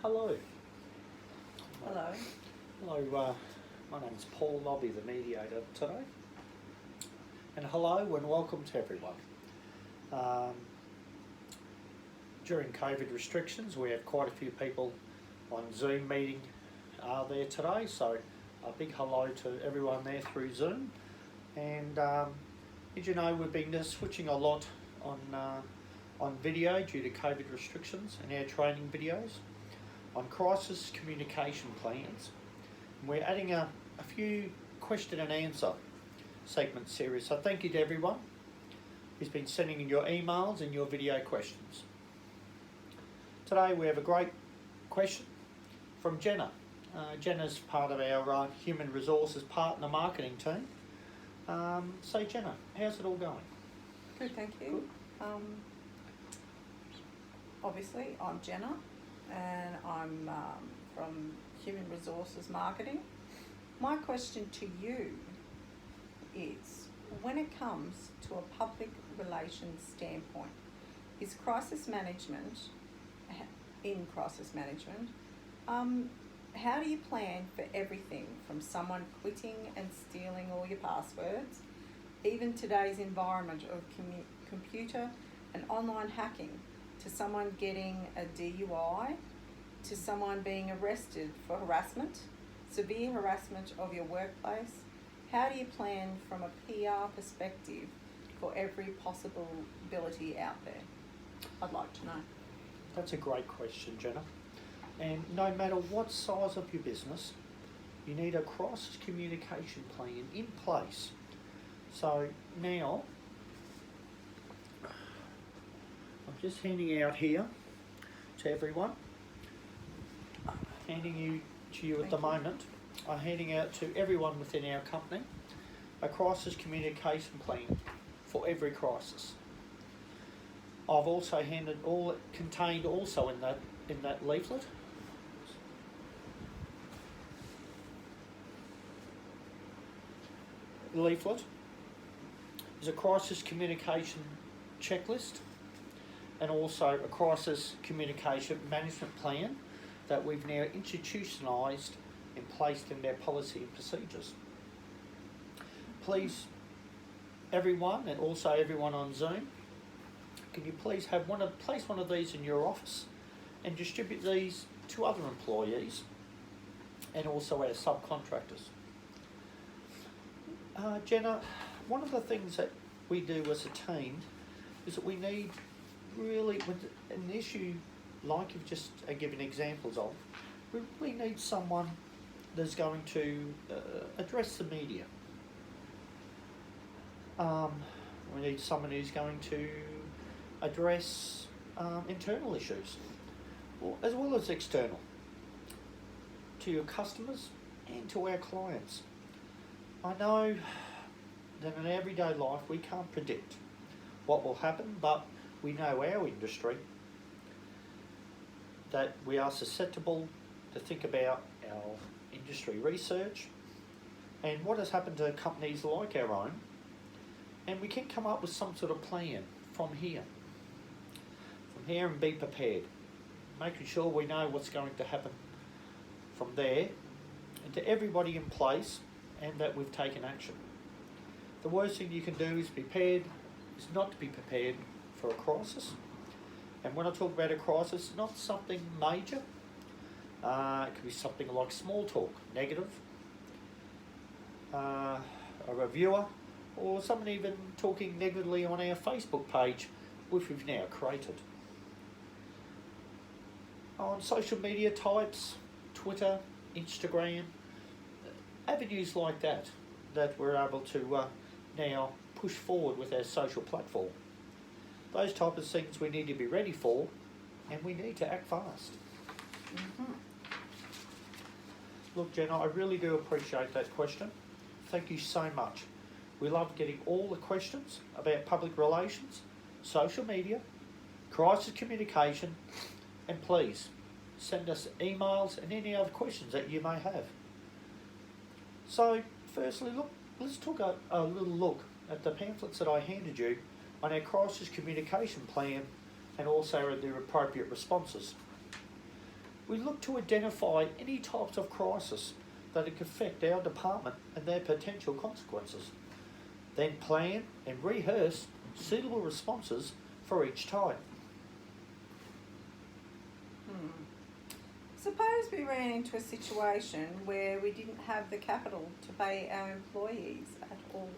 Hello. Hello. Hello, my name's Paul. I'll be the mediator today. And hello and welcome to everyone. During COVID restrictions, we have quite a few people on Zoom meeting there today, so a big hello to everyone there through Zoom. And as you know, we've been switching a lot on video due to COVID restrictions and our training videos on crisis communication plans. And we're adding a few question and answer segment series. So thank you to everyone who's been sending in your emails and your video questions. Today we have a great question from Jenna. Jenna's part of our human resources partner marketing team. So Jenna, how's it all going? Good, thank you. Obviously, I'm Jenna and I'm from Human Resources Marketing. My question to you is, when it comes to a public relations standpoint, is crisis management, how do you plan for everything from someone quitting and stealing all your passwords, even today's environment of computer and online hacking, to someone getting a DUI, to someone being arrested for harassment, severe harassment of your workplace? How do you plan from a PR perspective for every possibility out there? I'd like to know. That's a great question, Jenna. And no matter what size of your business, you need a crisis communication plan in place. So now, I'm just handing out here to everyone, handing to you at the moment. I'm handing out to everyone within our company a crisis communication plan for every crisis. I've also handed all contained also in that leaflet. The leaflet is a crisis communication checklist and also a crisis communication management plan that we've now institutionalised and placed in their policy and procedures. Please, everyone, and also everyone on Zoom, can you please place one of these in your office and distribute these to other employees and also our subcontractors. Jenna, one of the things that we do as a team is that we need really, with an issue like you've just given examples of, we really need someone that's going to address the media. We need someone who's going to address internal issues, as well as external, to your customers and to our clients. I know that in everyday life we can't predict what will happen, but we know our industry, that we are susceptible to think about our industry research and what has happened to companies like our own, and we can come up with some sort of plan from here and be prepared, making sure we know what's going to happen from there, and to everybody in place, and that we've taken action. The worst thing you can do is not to be prepared for a crisis. And when I talk about a crisis, not something major. It could be something like small talk, negative, a reviewer, or someone even talking negatively on our Facebook page, which we've now created. On social media types, Twitter, Instagram, avenues like that we're able to now push forward with our social platform. Those type of things we need to be ready for, and we need to act fast. Mm-hmm. Look, Jenna, I really do appreciate that question. Thank you so much. We love getting all the questions about public relations, social media, crisis communication, and please send us emails and any other questions that you may have. So, firstly, let's take a little look at the pamphlets that I handed you on our crisis communication plan and also their appropriate responses. We look to identify any types of crisis that could affect our department and their potential consequences. Then plan and rehearse suitable responses for each type. Suppose we ran into a situation where we didn't have the capital to pay our employees at all.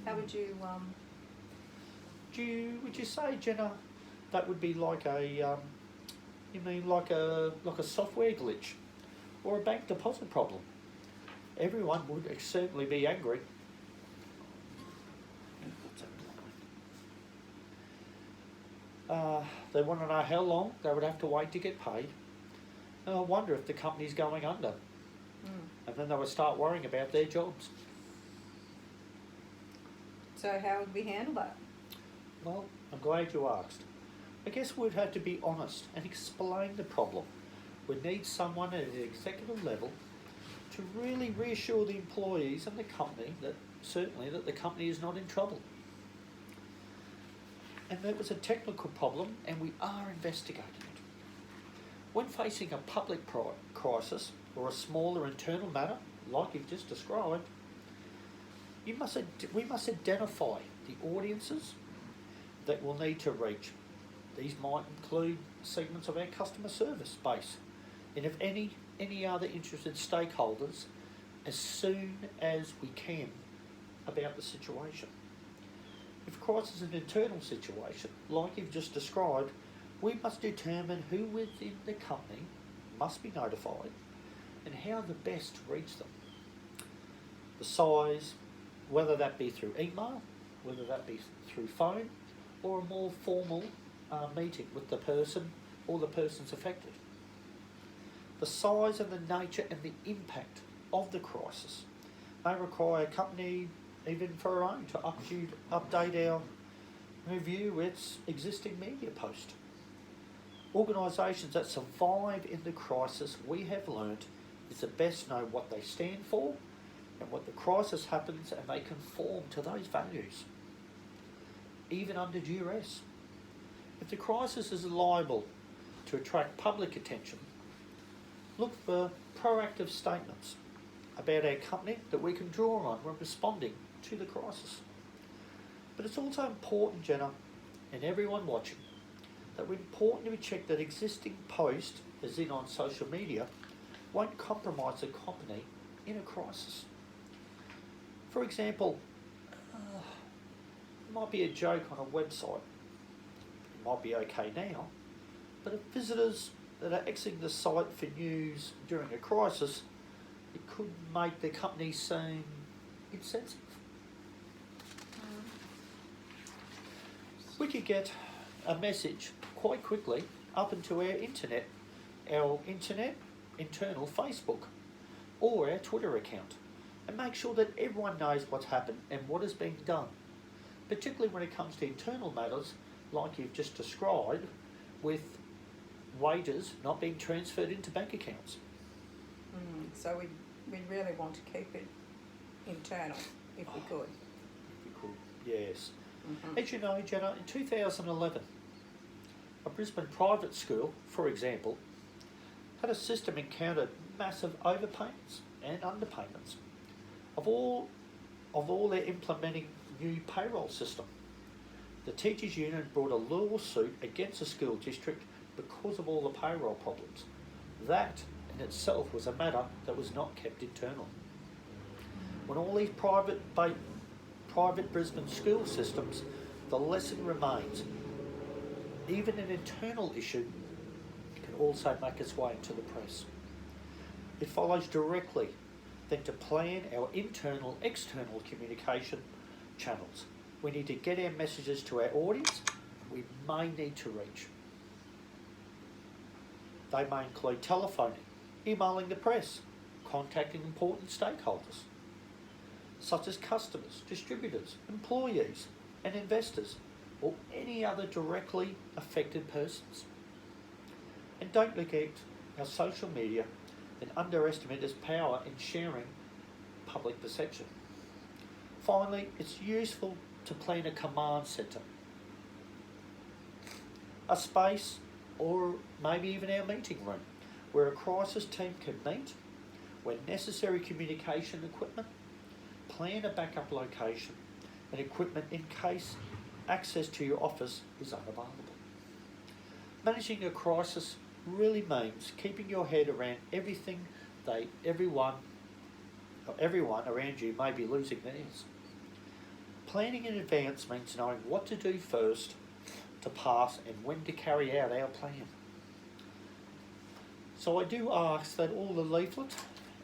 How would you Would you say, Jenna, that would be like a you mean like a software glitch or a bank deposit problem? Everyone would certainly be angry. They want to know how long they would have to wait to get paid. And I wonder if the company's going under. And then they would start worrying about their jobs. So how would we handle that? Well, I'm glad you asked. I guess we'd have to be honest and explain the problem. We'd need someone at an executive level to really reassure the employees and the company that certainly that the company is not in trouble. And that was a technical problem and we are investigating it. When facing a public crisis or a smaller internal matter, like you've just described, we must identify the audiences that we'll need to reach. These might include segments of our customer service base and if any other interested stakeholders as soon as we can about the situation. If a crisis is an internal situation, like you've just described, we must determine who within the company must be notified and how the best to reach them. The size, whether that be through email, whether that be through phone, or a more formal meeting with the person or the persons affected. The size and the nature and the impact of the crisis may require a company, even for our own, to update our review its existing media post. Organisations that survive in the crisis, we have learnt, is the best know what they stand for and what the crisis happens and they conform to those values, even under duress. If the crisis is liable to attract public attention, look for proactive statements about our company that we can draw on when responding to the crisis. But it's also important, Jenna, and everyone watching, that we're important to check that existing post, as in on social media, won't compromise the company in a crisis. For example, it might be a joke on a website. It might be okay now, but if visitors that are exiting the site for news during a crisis, it could make the company seem insensitive. We could get a message quite quickly up into our internal Facebook or our Twitter account, and make sure that everyone knows what's happened and what is being done, particularly when it comes to internal matters like you've just described, with wages not being transferred into bank accounts. So we'd really want to keep it internal if we could. If we could, yes. As you know, Jenna, in 2011, a Brisbane private school, for example, had a system encountered massive overpayments and underpayments of all their implementing new payroll system. The teachers' union brought a lawsuit against the school district because of all the payroll problems. That in itself was a matter that was not kept internal. When all these private Brisbane school systems, the lesson remains, even an internal issue can also make its way into the press. It follows directly then to plan our internal, external communication channels. We need to get our messages to our audience we may need to reach. They may include telephoning, emailing the press, contacting important stakeholders, such as customers, distributors, employees and investors, or any other directly affected persons. And don't neglect our social media and underestimate its power in sharing public perception. Finally, it's useful to plan a command centre, a space, or maybe even our meeting room, where a crisis team can meet, where necessary communication equipment, plan a backup location and equipment in case access to your office is unavailable. Managing a crisis really means keeping your head around everything everyone around you may be losing theirs. Planning in advance means knowing what to do first to pass and when to carry out our plan. So I do ask that all the leaflets,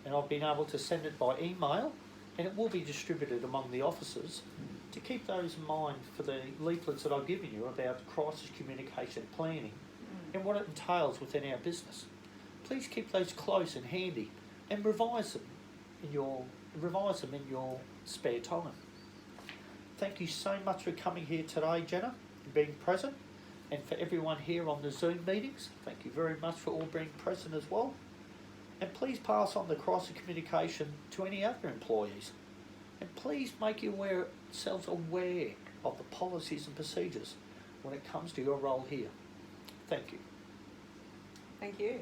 and I've been able to send it by email, and it will be distributed among the officers, to keep those in mind for the leaflets that I've given you about crisis communication planning and what it entails within our business. Please keep those close and handy and revise them in your spare time. Thank you so much for coming here today, Jenna, and being present, and for everyone here on the Zoom meetings. Thank you very much for all being present as well. And please pass on the crisis communication to any other employees. And please make yourselves aware of the policies and procedures when it comes to your role here. Thank you. Thank you.